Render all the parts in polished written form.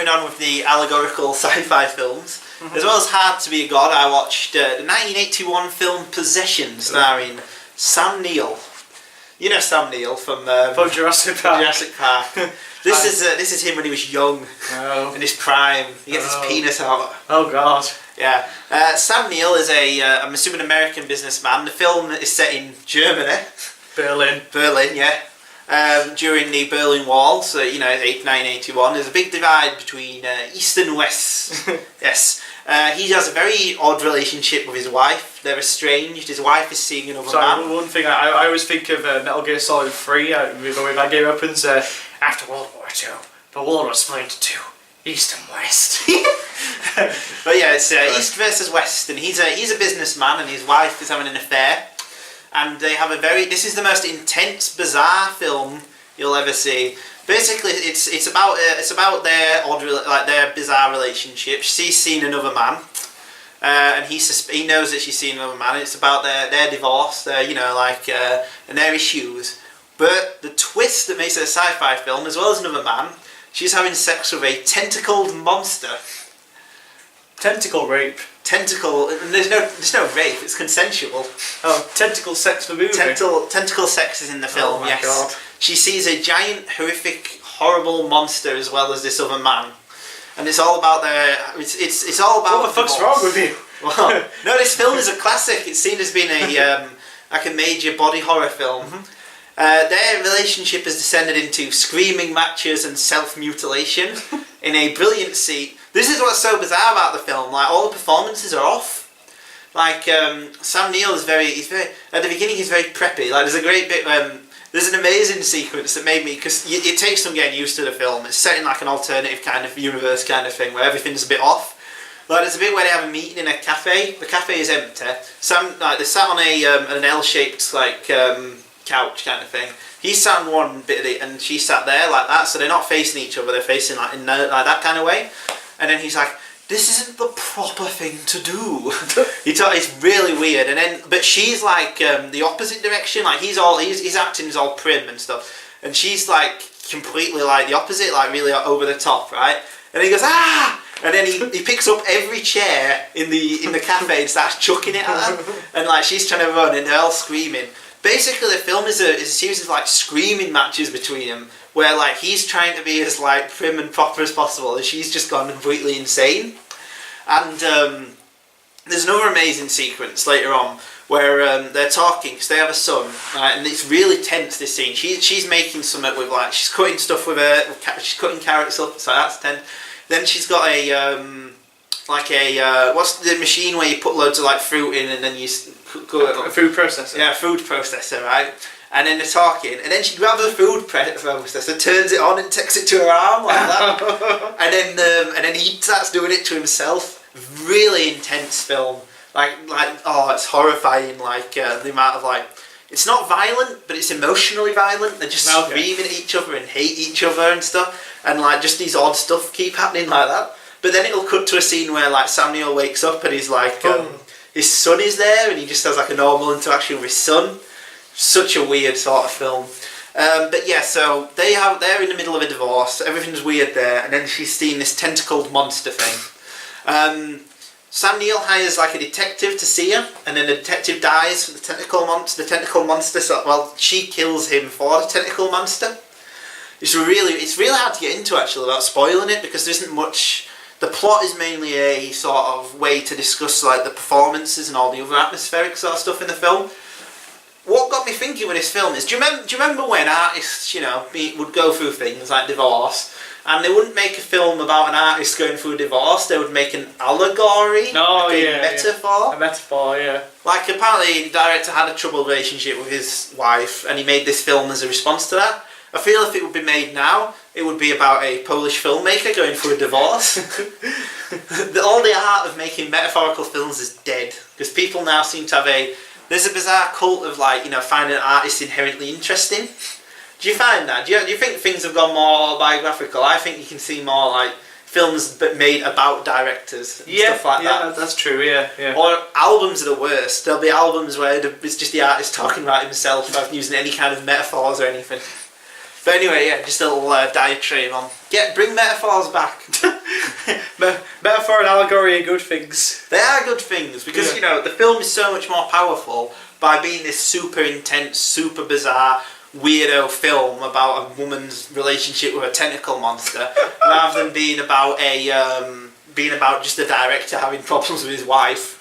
On with the allegorical sci-fi films. As well as Hard to Be a God, I watched the 1981 film Possession, starring Sam Neill. You know Sam Neill from Jurassic Park. Jurassic Park. This is him when he was young, in his prime. He gets his penis out. Oh God. Yeah. Sam Neill is I'm assuming, American businessman. The film is set in Germany. Berlin, yeah. During the Berlin Wall, so 1981, there's a big divide between East and West. Yes. He has a very odd relationship with his wife. They're estranged. His wife is seeing another man. One thing I always think of Metal Gear Solid 3 with that game opens after World War II. The world was split into two, East and West. But yeah, it's East versus West, and he's a businessman, and his wife is having an affair. And they have this is the most intense, bizarre film you'll ever see. Basically, it's about their their bizarre relationship. She's seen another man, and he knows that she's seen another man. It's about their divorce, and their issues. But the twist that makes it a sci-fi film, as well as another man, she's having sex with a tentacled monster. Tentacle rape. Tentacle. There's no rape. It's consensual. Oh, tentacle sex for movie. Tentacle sex is in the film. Oh my yes. God. She sees a giant, horrific, horrible monster as well as this other man, and it's all about their. It's all about. What the fuck's wrong with you? Well, no, this film is a classic. It's seen as being a like a major body horror film. Their relationship has descended into screaming matches and self-mutilation in a brilliant scene. This is what's so bizarre about the film. Like, all the performances are off. Like, Sam Neill is very at the beginning he's very preppy. Like, there's a great bit. There's an amazing sequence that made me, because it takes some getting used to the film. It's set in like an alternative kind of universe kind of thing where everything's a bit off. Like, there's a bit where they have a meeting in a cafe. The cafe is empty. They sat on an L-shaped couch kind of thing. He sat on one bit of it and she sat there like that, so they're not facing each other, they're facing like in like that kind of way. And then he's like, this isn't the proper thing to do. It's really weird. And then, but she's like the opposite direction. Like his acting is all prim and stuff, and she's like completely like the opposite, like really over the top, right? And he goes ah, and then he picks up every chair in the cafe and starts chucking it at her, and like she's trying to run and they're all screaming. Basically, the film is a series of like screaming matches between them, where like he's trying to be as like prim and proper as possible, and she's just gone completely insane. And there's another amazing sequence later on where they're talking because they have a son, right? And it's really tense. This scene, she's making something with like she's cutting stuff with she's cutting carrots up, so that's tense. Then she's got a what's the machine where you put loads of like fruit in and then you a food processor. Yeah, food processor, right? And then they're talking, and then she grabs the food processor, turns it on, and takes it to her arm like that. and then he starts doing it to himself. Really intense film. Like oh, it's horrifying. Like the amount of like, it's not violent, but it's emotionally violent. They're just screaming at each other and hate each other and stuff, and like just these odd stuff keep happening like that. But then it'll cut to a scene where like Sam Neill wakes up and he's like, his son is there, and he just has like a normal interaction with his son. Such a weird sort of film. But yeah, so they're in the middle of a divorce. Everything's weird there, and then she's seen this tentacled monster thing. Sam Neill hires like a detective to see her, and then the detective dies for the tentacle monster. The tentacle monster, she kills him for the tentacle monster. It's really hard to get into actually without spoiling it, because there isn't much. The plot is mainly a sort of way to discuss like the performances and all the other atmospheric sort of stuff in the film. What got me thinking with this film is, do you remember when artists, would go through things like divorce, and they wouldn't make a film about an artist going through a divorce, they would make an allegory, a metaphor. A metaphor, yeah. Like apparently the director had a troubled relationship with his wife, and he made this film as a response to that. I feel if it would be made now, it would be about a Polish filmmaker going through a divorce. All the art of making metaphorical films is dead, because people now seem to have there's a bizarre cult of like, finding artists inherently interesting. Do you find that? Do you think things have gone more biographical? I think you can see more like films but made about directors and stuff like that. Yeah, that's true, yeah. Or albums are the worst. There'll be albums where it's just the artist talking about himself without using any kind of metaphors or anything. But anyway, yeah, just a little diatribe on bring metaphors back. Metaphor and allegory are good things. They are good things because the film is so much more powerful by being this super intense, super bizarre, weirdo film about a woman's relationship with a tentacle monster, rather than being about just a director having problems with his wife.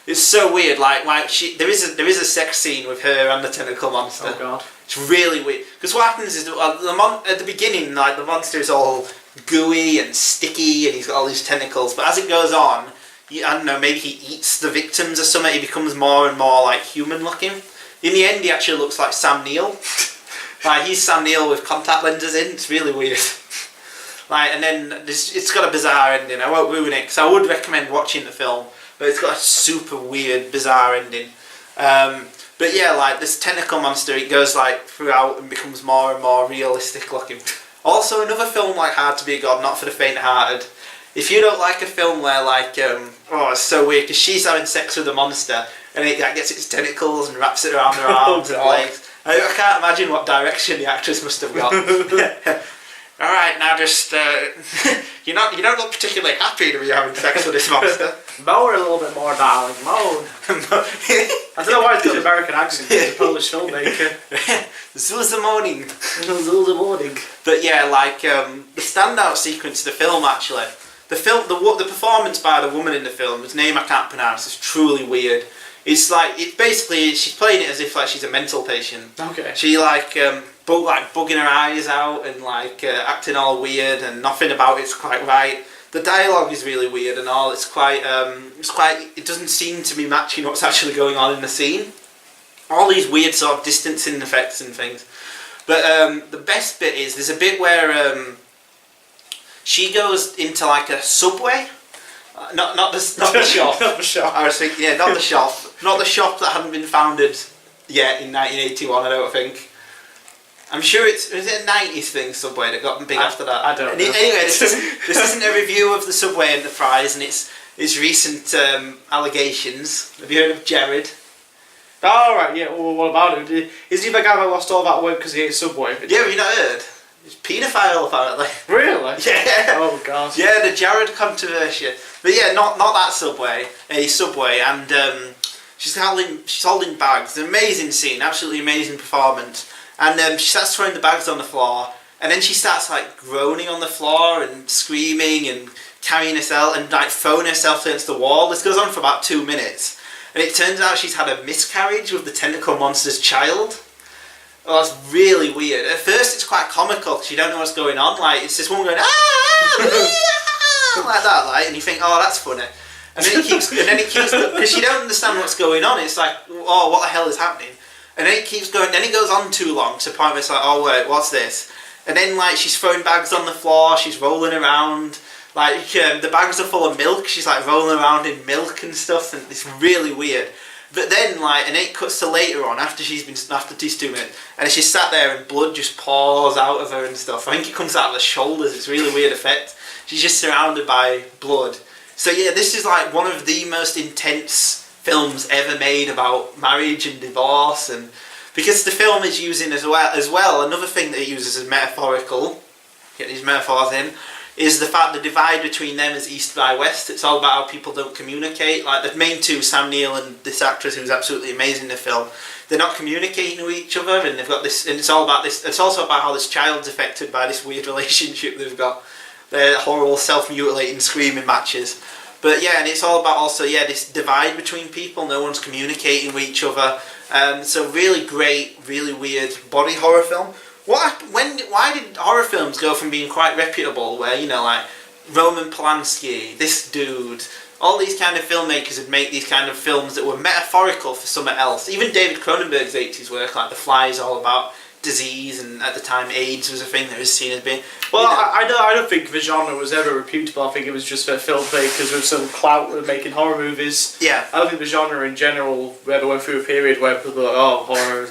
It's so weird. There is a sex scene with her and the tentacle monster. Oh God. It's really weird because what happens is at the beginning, like the monster is all gooey and sticky and he's got all these tentacles. But as it goes on, I don't know, maybe he eats the victims or something. He becomes more and more like human looking. In the end, he actually looks like Sam Neill. He's Sam Neill with contact lenses in. It's really weird. And then it's got a bizarre ending. I won't ruin it because I would recommend watching the film, but it's got a super weird, bizarre ending. But yeah, this tentacle monster, it goes throughout and becomes more and more realistic looking. Also, another film like Hard to Be a God, not for the faint-hearted. If you don't like a film where it's so weird because she's having sex with a monster and it gets its tentacles and wraps it around her arms and legs. I can't imagine what direction the actress must have got. All right, now just you don't look particularly happy to be having sex with this monster. Moan a little bit more, darling. Moan. I don't know why it's got an American accent. He's a Polish filmmaker. Zuza moaning. Zuza moaning. But yeah, the standout sequence of the film actually. The performance by the woman in the film, whose name I can't pronounce, is truly weird. It's basically she's playing it as if she's a mental patient. Okay. She bugging her eyes out and acting all weird and nothing about it's quite right. The dialogue is really weird and all. It's quite. It doesn't seem to be matching what's actually going on in the scene. All these weird sort of distancing effects and things. But the best bit is there's a bit where she goes into a subway. Not the shop. Not the shop. I was thinking, not the shop. Not the shop that hadn't been founded yet in 1981, I don't think. I'm sure was it a 90s thing, Subway, that got big after that? I don't know. Anyway, this isn't a review of the Subway Enterprise and its recent allegations. Have you heard of Jared? Oh, right, yeah, well, what about him? Is he the guy that lost all that weight because he ate Subway? Yeah, have you not heard? He's paedophile, apparently. Really? Yeah. Oh, God. Yeah, the Jared controversy. But yeah, not that Subway, a Subway, and she's holding bags. It's an amazing scene, absolutely amazing performance. And she starts throwing the bags on the floor, and then she starts groaning on the floor and screaming and carrying herself and throwing herself against the wall. This goes on for about 2 minutes, and it turns out she's had a miscarriage with the tentacle monster's child. Oh, that's really weird. At first, it's quite comical because you don't know what's going on. It's this woman going like that, and you think, oh, that's funny. And then it keeps because you don't understand what's going on. It's oh, what the hell is happening? And then it keeps going. Then it goes on too long to the point where it's oh wait, what's this? And then she's throwing bags on the floor. She's rolling around. The bags are full of milk. She's rolling around in milk and stuff, and it's really weird. But then and it cuts to later on after these 2 minutes, and she's sat there and blood just pours out of her and stuff. I think it comes out of the shoulders. It's a really weird effect. She's just surrounded by blood. So yeah, this is one of the most intense films ever made about marriage and divorce, and because the film is using as well another thing that it uses as metaphorical, get these metaphors in, is the fact the divide between them is east by west. It's all about how people don't communicate. The main two, Sam Neill and this actress who's absolutely amazing in the film, they're not communicating with each other, and they've got this, and it's all about this. It's also about how this child's affected by this weird relationship they've got. Their horrible self-mutilating screaming matches. But yeah, and it's all about also this divide between people. No one's communicating with each other. So really great, really weird body horror film. Why did horror films go from being quite reputable, where Roman Polanski, this dude, all these kind of filmmakers would make these kind of films that were metaphorical for something else. Even David Cronenberg's 80s work, The Fly, is all about disease, and at the time AIDS was a thing that was seen as being... Well, I don't think the genre was ever reputable. I think it was just that filmmakers with some clout were making horror movies. Yeah. I don't think the genre in general ever went through a period where people were like, oh, horror,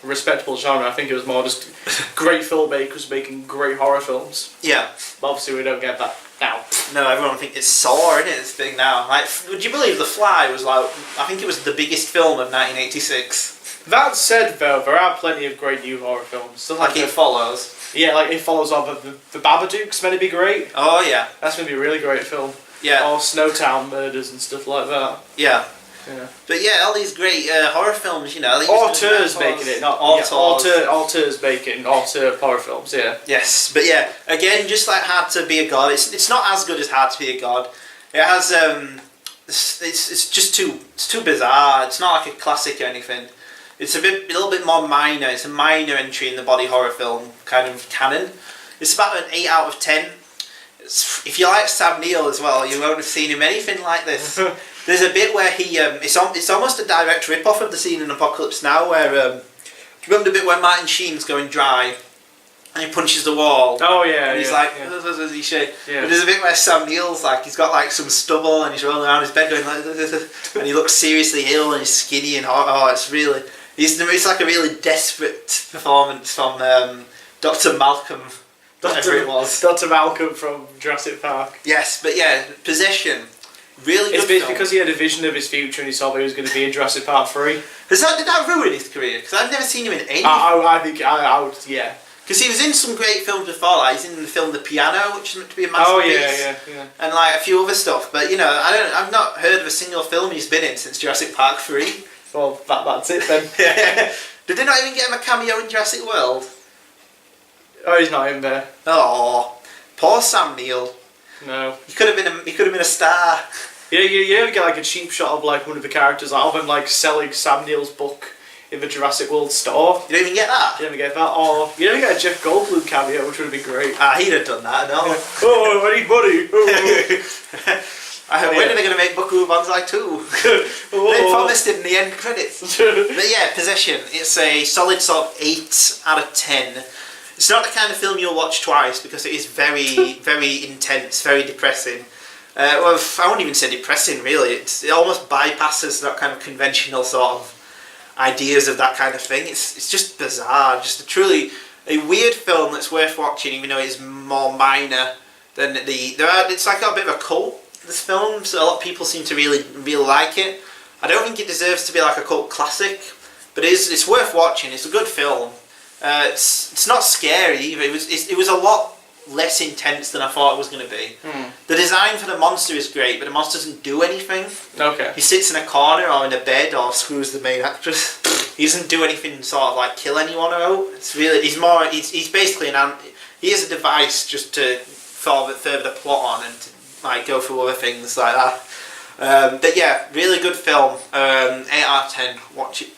a respectable genre. I think it was more just great filmmakers making great horror films. Yeah. But obviously we don't get that now. No, everyone thinks it's Saw, isn't it, this thing now? Would you believe The Fly was I think it was the biggest film of 1986. That said, though, there are plenty of great new horror films. It Follows. Yeah, like it follows on the Babadook's meant to be great. Oh yeah. That's going to be a really great film. Yeah. Or Snowtown Murders and stuff like that. Yeah. Yeah. But yeah, all these great horror films, you know. Auteurs making it, not auteurs making auteur horror films. Yeah. Yes, but yeah, again, just like Hard to Be a God, it's not as good as Hard to Be a God. It has it's just too bizarre. It's not like a classic or anything. It's a little bit more minor. It's a minor entry in the body horror film kind of canon. It's about an 8 out of 10. If you like Sam Neill as well, you won't have seen him anything like this. There's a bit where he it's almost a direct rip-off of the scene in Apocalypse Now where do you remember the bit where Martin Sheen's going dry and he punches the wall? Oh yeah. And he's Yeah, like, yeah. he shit. Yeah. But there's a bit where Sam Neill's like, he's got like some stubble and he's rolling around his bed going like, and he looks seriously ill and he's skinny and it's really, it's like a really desperate performance from Dr. Malcolm. Whatever it was. Dr. Malcolm from Jurassic Park. Yes, but yeah, Possession. Really good It's film. because he had a vision of his future and he saw that he was going to be in Jurassic Park 3. Did that ruin his career? Because I've never seen him in any. I think I would, yeah. Because he was in some great films before, like he's in the film The Piano, which is meant to be a masterpiece. Oh yeah. And like a few other stuff, but you know, I've not heard of a single film he's been in since Jurassic Park 3. Well, that's it then. Did they not even get him a cameo in Jurassic World? Oh, he's not in there. Oh, poor Sam Neill. No. He could have been a star. Yeah, you ever get like a cheap shot of like one of the characters out of him like selling Sam Neill's book in the Jurassic World store? You don't even get that? You never get that? Or you never get a Jeff Goldblum cameo, which would have been great. He'd have done that, no. Yeah. Oh, I need money. When are they going to make Buckaroo Banzai 2? They promised it in the end credits. But yeah, Possession. It's a solid sort of 8 out of 10. It's not the kind of film you'll watch twice because it is very, very intense, very depressing. Well, I won't even say depressing really. It almost bypasses that kind of conventional sort of ideas of that kind of thing. It's just bizarre, just a weird film that's worth watching, even though it's more minor than it's like got a bit of a cult, this film, so a lot of people seem to really like it. I don't think it deserves to be like a cult classic, but it's worth watching. It's a good film. It's not scary either. It was a lot less intense than I thought it was going to be. The design for the monster is great, but the monster doesn't do anything. Okay. He sits in a corner or in a bed or screws the main actress. He doesn't do anything sort of like kill anyone or out. He's basically he is a device just to further the plot on and to like go through other things like that. But yeah, really good film. 8 out of 10. Watch it.